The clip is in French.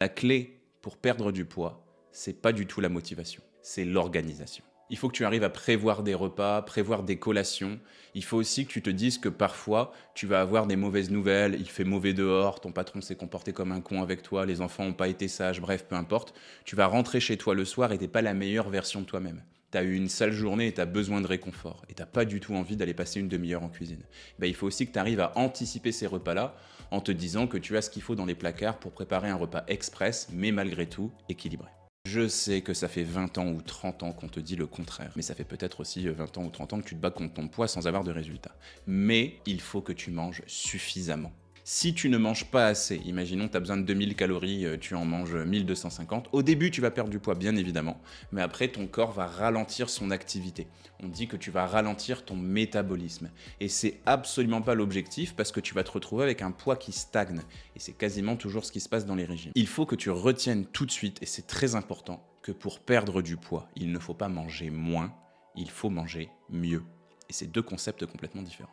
La clé pour perdre du poids, c'est pas du tout la motivation, c'est l'organisation. Il faut que tu arrives à prévoir des repas, prévoir des collations. Il faut aussi que tu te dises que parfois, tu vas avoir des mauvaises nouvelles, il fait mauvais dehors, ton patron s'est comporté comme un con avec toi, les enfants n'ont pas été sages, bref, peu importe. Tu vas rentrer chez toi le soir et t'es pas la meilleure version de toi-même. T'as eu une sale journée et t'as besoin de réconfort. Et t'as pas du tout envie d'aller passer une demi-heure en cuisine. Ben, il faut aussi que tu arrives à anticiper ces repas-là en te disant que tu as ce qu'il faut dans les placards pour préparer un repas express, mais malgré tout équilibré. Je sais que ça fait 20 ans ou 30 ans qu'on te dit le contraire, mais ça fait peut-être aussi 20 ans ou 30 ans que tu te bats contre ton poids sans avoir de résultat. Mais il faut que tu manges suffisamment. Si tu ne manges pas assez, imaginons tu as besoin de 2000 calories, tu en manges 1250, au début tu vas perdre du poids bien évidemment, mais après ton corps va ralentir son activité. On dit que tu vas ralentir ton métabolisme. Et c'est absolument pas l'objectif parce que tu vas te retrouver avec un poids qui stagne. Et c'est quasiment toujours ce qui se passe dans les régimes. Il faut que tu retiennes tout de suite, et c'est très important, que pour perdre du poids, il ne faut pas manger moins, il faut manger mieux. Et c'est deux concepts complètement différents.